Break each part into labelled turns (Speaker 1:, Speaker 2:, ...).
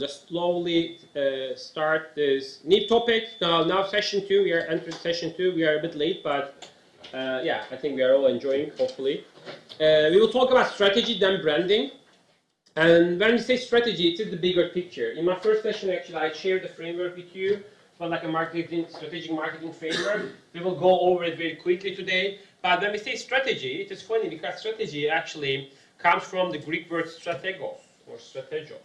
Speaker 1: just slowly start this new topic. Now session 2, we are entering session 2. We are a bit late, but yeah, I think we are all enjoying, hopefully. We will talk about strategy, then branding. And when we say strategy, it is the bigger picture. In my first session, actually, I shared the framework with you, but like a strategic marketing framework. We will go over it very quickly today. But when we say strategy, it is funny because strategy actually comes from the Greek word strategos or strategos.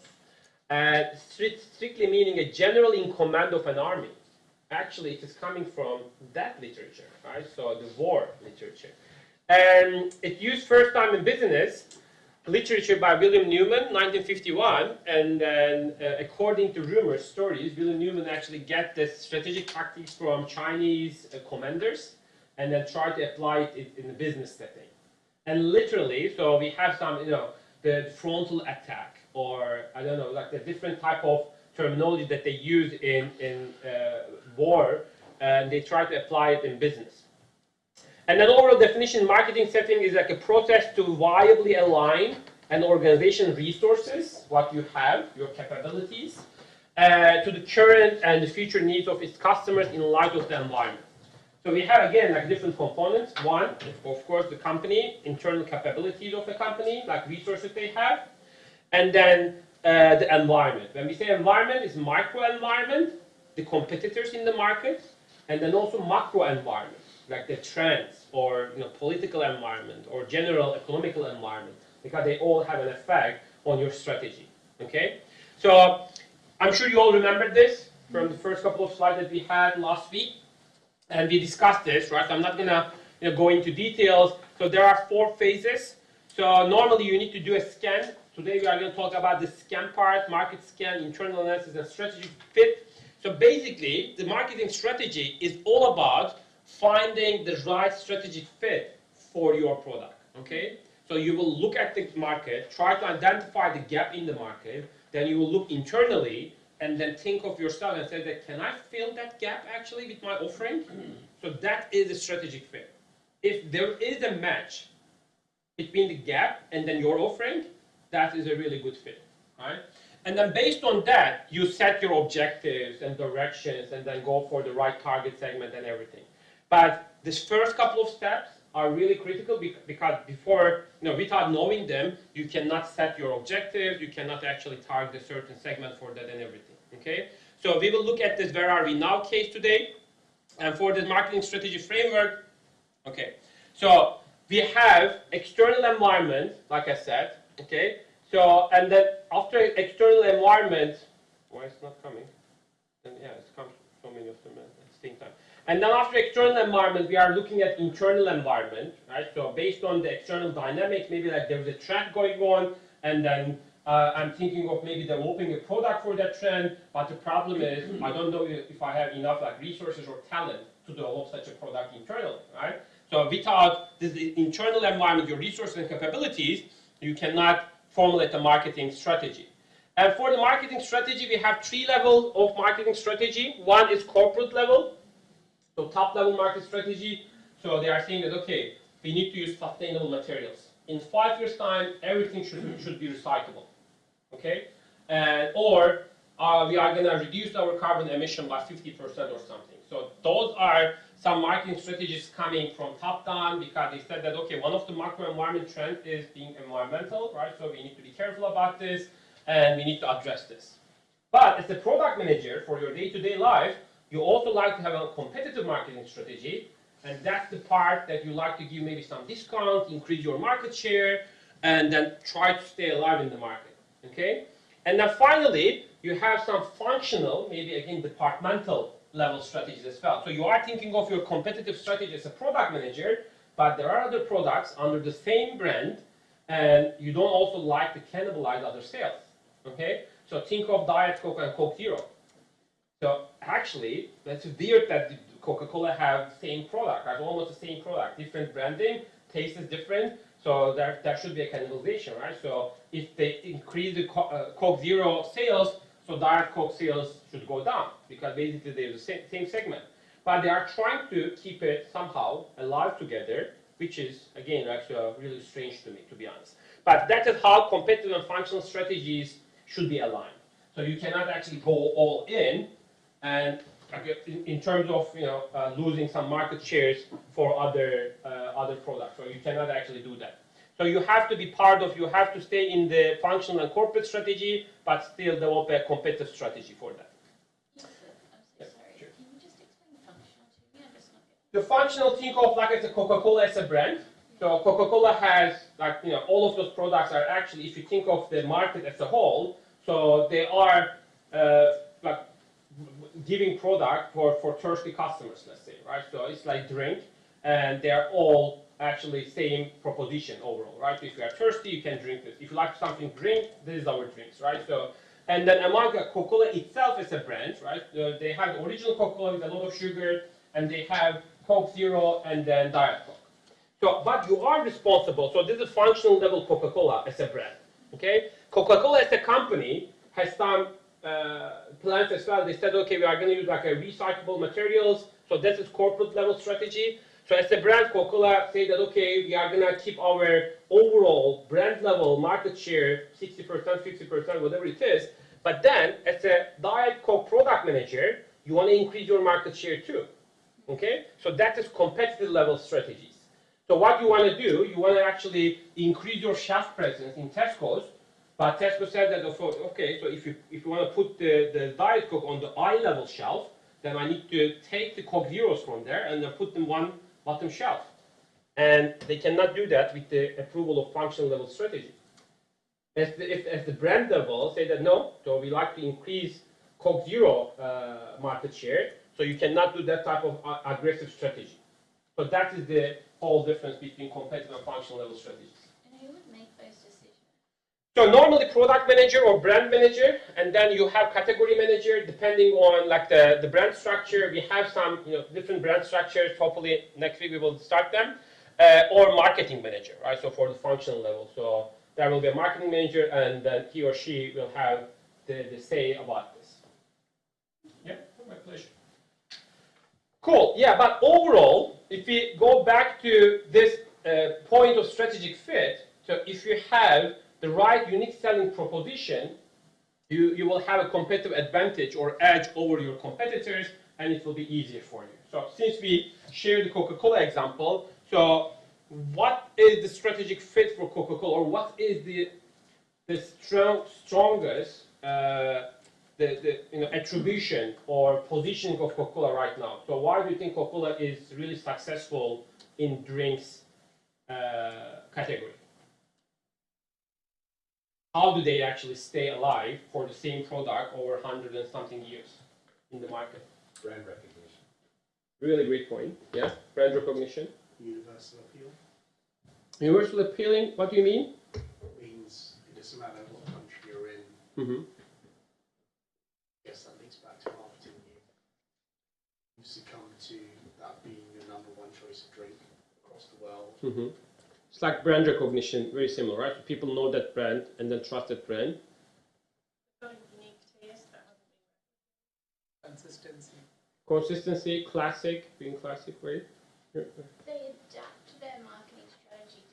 Speaker 1: Strictly meaning a general in command of an army. Actually, it is coming from that literature, right? So the war literature. And it used first time in business literature by William Newman, 1951, and then according to rumors, stories, William Newman actually get the strategic tactics from Chinese commanders and then try to apply it in a business setting. And literally, so we have some, the frontal attack, or I don't know, like the different type of terminology that they use in war, and they try to apply it in business. And then overall definition in marketing setting is like a process to viably align an organization's resources, what you have, your capabilities, to the current and the future needs of its customers in light of the environment. So we have, again, like different components. One, of course, the company, internal capabilities of the company, like resources they have. And then the environment. When we say environment, it's micro environment, the competitors in the market, and then also macro environment, like the trends or political environment or general economical environment, because they all have an effect on your strategy. Okay, so I'm sure you all remember this from the first couple of slides that we had last week, and we discussed this, right? I'm not gonna go into details. So there are 4 phases. So normally you need to do a scan. Today we are going to talk about the scan part, market scan, internal analysis, and strategic fit. So basically, the marketing strategy is all about finding the right strategic fit for your product, okay? So you will look at the market, try to identify the gap in the market, then you will look internally, and then think of yourself and say that, can I fill that gap actually with my offering? So that is a strategic fit. If there is a match between the gap and then your offering, that is a really good fit, right? And then based on that, you set your objectives and directions and then go for the right target segment and everything. But this first couple of steps are really critical because before, without knowing them, you cannot set your objectives, you cannot actually target a certain segment for that and everything, okay? So we will look at this where are we now case today. And for the marketing strategy framework, okay, so we have external environment, like I said, okay? So, and then after external environment, why it's not coming? Then yeah, it's comes so many of them at the same time. And then after external environment, we are looking at internal environment, right? So based on the external dynamics, maybe like there's a trend going on, and then I'm thinking of maybe developing a product for that trend, but the problem is I don't know if I have enough like resources or talent to develop such a product internally, right? So without this internal environment, your resources and capabilities, you cannot formulate a marketing strategy. And for the marketing strategy, we have 3 levels of marketing strategy. One is corporate level, so top level market strategy. So they are saying that, okay, we need to use sustainable materials. In 5 years' time, everything should be recyclable, okay? Or we are going to reduce our carbon emission by 50% or something. So those are some marketing strategies coming from top down because they said that, okay, one of the macro environment trends is being environmental, right? So we need to be careful about this and we need to address this. But as a product manager for your day-to-day life, you also like to have a competitive marketing strategy, and that's the part that you like to give maybe some discount, increase your market share, and then try to stay alive in the market, okay? And then finally, you have some functional, maybe again departmental level strategies as well. So you are thinking of your competitive strategy as a product manager, but there are other products under the same brand, and you don't also like to cannibalize other sales, okay? So think of Diet Coke and Coke Zero. So actually, that's weird that Coca-Cola have same product, right? Almost the same product, different branding, taste is different, so there should be a cannibalization, right? So if they increase the Coke Zero sales, so Diet Coke sales should go down because basically they're the same segment. But they are trying to keep it somehow alive together, which is, again, actually really strange to me, to be honest. But that is how competitive and functional strategies should be aligned. So you cannot actually go all in, and in terms of losing some market shares for other products. So you cannot actually do that. So you have to be part of. You have to stay in the functional and corporate strategy, but still develop a competitive strategy for that.
Speaker 2: Yes, I'm so sorry. Sure. Can you just explain functional to me? I'm just not getting
Speaker 1: The functional, think of like as a Coca-Cola as a brand. So Coca-Cola has all of those products are actually, if you think of the market as a whole, so they are like giving product for thirsty customers, let's say, right? So it's like drink, and they are all actually same proposition overall, right? If you are thirsty, you can drink this. If you like something drink, this is our drinks, right? So, and then among Coca-Cola itself as a brand, right? They have the original Coca-Cola with a lot of sugar, and they have Coke Zero and then Diet Coke. So, but you are responsible. So this is functional level Coca-Cola as a brand, okay? Coca-Cola as a company has some plans as well. They said, okay, we are going to use like a recyclable materials. So this is corporate level strategy. So as a brand, Coca-Cola say that, okay, we are going to keep our overall brand level market share 60%, 50%, whatever it is. But then as a Diet Coke product manager, you want to increase your market share too. Okay? So that is competitive level strategies. So what you want to do, you want to actually increase your shelf presence in Tesco's. But Tesco said that, okay, so if you want to put the Diet Coke on the eye level shelf, then I need to take the Coke Zeros from there and then put them one bottom shelf. And they cannot do that with the approval of functional level strategy. As the brand level say that no, so we like to increase Coke Zero market share, so you cannot do that type of aggressive strategy. So that is the whole difference between competitive and functional level strategies.
Speaker 2: And who would make those decisions?
Speaker 1: So normally product manager or brand manager, and then you have category manager depending on like the brand structure. We have some different brand structures. Hopefully next week we will start them. Or marketing manager, right? So for the functional level. So there will be a marketing manager, and then he or she will have the say about this. Yeah, my pleasure. Cool. Yeah, but overall, if we go back to this point of strategic fit, so if you have the right unique selling proposition, you will have a competitive advantage or edge over your competitors, and it will be easier for you. So since we shared the Coca-Cola example, so what is the strategic fit for Coca-Cola, or what is the strongest attribution or positioning of Coca-Cola right now? So why do you think Coca-Cola is really successful in drinks category? How do they actually stay alive for the same product over 100 and something years in the market?
Speaker 3: Brand recognition.
Speaker 1: Really great point. Yeah, brand recognition.
Speaker 3: Universal appeal.
Speaker 1: Universal appealing, what do you mean?
Speaker 3: Means it doesn't matter what country you're in.
Speaker 1: Mm-hmm.
Speaker 3: I guess that links back to marketing. You succumb to that being your number one choice of drink across the world.
Speaker 1: Mm-hmm. It's like brand recognition, very similar, right? So people know that brand and then trust that brand.
Speaker 4: Something unique taste that hasn't been consistency.
Speaker 1: Consistency, classic, being classic, right?
Speaker 2: They adapt their marketing strategy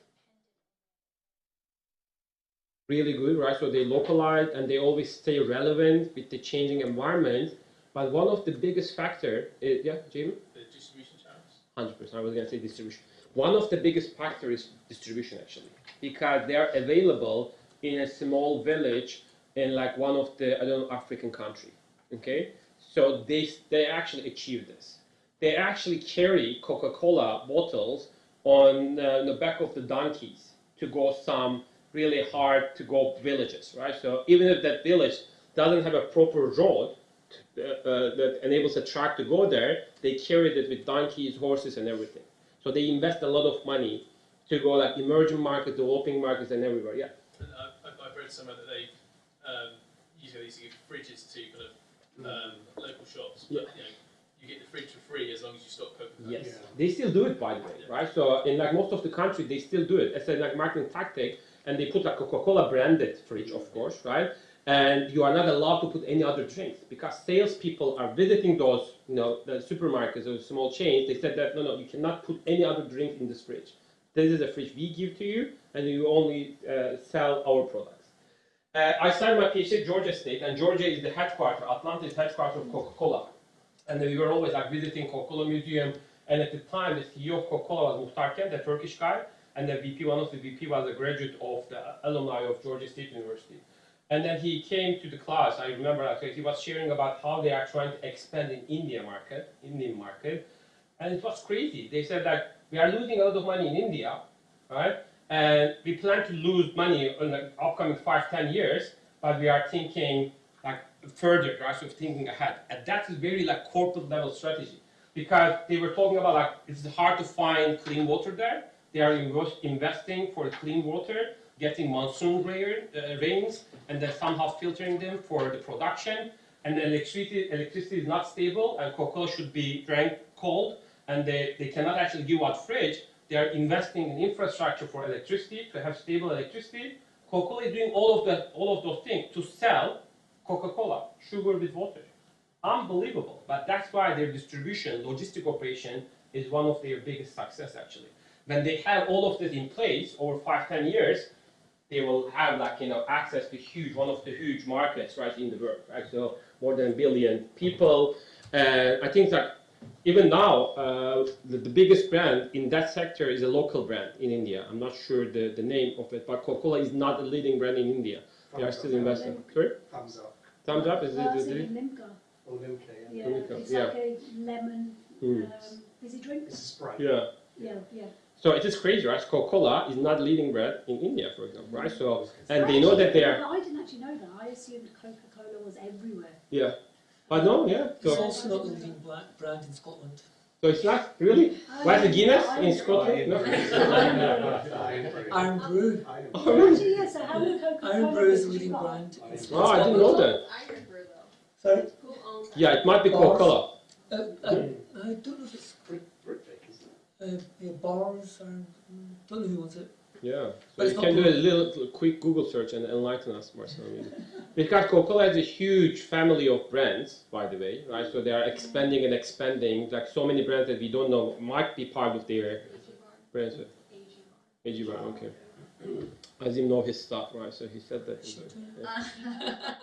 Speaker 2: depending.
Speaker 1: Really good, right? So they localize and they always stay relevant with the changing environment. But one of the biggest factor is, yeah, Jamie?
Speaker 3: The distribution channels.
Speaker 1: 100%. I was going to say distribution. One of the biggest factors is distribution, actually, because they are available in a small village in like one of the African country. Okay, so they actually achieve this. They actually carry Coca-Cola bottles on the back of the donkeys to go some really hard to go villages, right? So even if that village doesn't have a proper road that enables a truck to go there, they carry it with donkeys, horses, and everything. So they invest a lot of money to go like emerging markets, developing markets, and everywhere. Yeah.
Speaker 5: I've read somewhere that they usually used to give fridges to kind of local shops, but you get the fridge for free as long as you stock Coca-Cola.
Speaker 1: Yes, they still do it, by the way, right? So in like most of the country, they still do it as a like marketing tactic, and they put like Coca-Cola branded fridge, of course, right? And you are not allowed to put any other drinks because salespeople are visiting those, the supermarkets or small chains. They said that no, you cannot put any other drink in this fridge. This is a fridge we give to you, and you only sell our products. I started my PhD at Georgia State, and Georgia is the headquarters, Atlanta is headquarters of Coca-Cola. And we were always like visiting Coca-Cola Museum, and at the time the CEO of Coca-Cola was Muhtar Kent, a Turkish guy, and the VP, one of the VP was a graduate of the alumni of Georgia State University. And then he came to the class, I remember he was sharing about how they are trying to expand in Indian market, and it was crazy. They said that we are losing a lot of money in India, right? And we plan to lose money in the upcoming 5-10 years, but we are thinking like further, right? So thinking ahead. And that is very like corporate level strategy. Because they were talking about like it's hard to find clean water there. They are investing for clean water, getting monsoon rains, and then somehow filtering them for the production. And the electricity is not stable, and Coca-Cola should be drank cold, and they cannot actually give out fridge. They are investing in infrastructure for electricity, to have stable electricity. Coca-Cola is doing all of those things to sell Coca-Cola, sugar with water. Unbelievable. But that's why their distribution, logistic operation is one of their biggest success actually. When they have all of this in place over 5-10 years, they will have like access to one of the huge markets right in the world. Right? So more than 1 billion people. I think that even now, the biggest brand in that sector is a local brand in India. I'm not sure the name of it, but Coca-Cola is not a leading brand in India. They are still investing. Sorry?
Speaker 3: Thumbs up.
Speaker 1: Thumbs up? Is
Speaker 6: I was
Speaker 1: it?
Speaker 6: thinking Limca.
Speaker 3: Or Limca, yeah.
Speaker 6: Yeah,
Speaker 1: Limca,
Speaker 6: it's
Speaker 1: yeah.
Speaker 6: like a lemon fizzy drink.
Speaker 3: It's a Sprite.
Speaker 1: Yeah.
Speaker 6: Yeah, yeah.
Speaker 1: So it is crazy, right? Coca-Cola is not leading brand in India, for example, right? So, and they know that they are.
Speaker 6: I didn't actually know that. I assumed Coca-Cola was everywhere.
Speaker 1: Yeah. But no, yeah.
Speaker 7: It's
Speaker 1: So,
Speaker 7: also not the leading brand in Scotland.
Speaker 1: so it's not really. What's the Guinness in Scotland? No.
Speaker 7: Iron Brew.
Speaker 1: Oh, really?
Speaker 6: Actually, yeah, so how many Coca-Cola
Speaker 7: Iron Brew is the
Speaker 6: have you
Speaker 7: leading
Speaker 6: got?
Speaker 7: brand in
Speaker 1: Oh,
Speaker 7: Scotland.
Speaker 1: I didn't know that.
Speaker 2: Iron Brew though.
Speaker 7: Sorry?
Speaker 2: Who owns that?
Speaker 1: Yeah, it might be Coca-Cola.
Speaker 7: I don't know if it's
Speaker 3: Britvic, isn't it?
Speaker 7: yeah, bars or don't know who owns it.
Speaker 1: Yeah. So
Speaker 7: But
Speaker 1: you
Speaker 7: it's
Speaker 1: can
Speaker 7: not
Speaker 1: do a little quick Google search and enlighten us, Marcel. Because Coca-Cola has a huge family of brands, by the way, right? So they are expanding and expanding. Like so many brands that we don't know might be part of their brands. AG Bar, okay. Azim know his stuff, right? So he said that.
Speaker 7: Shit, yeah.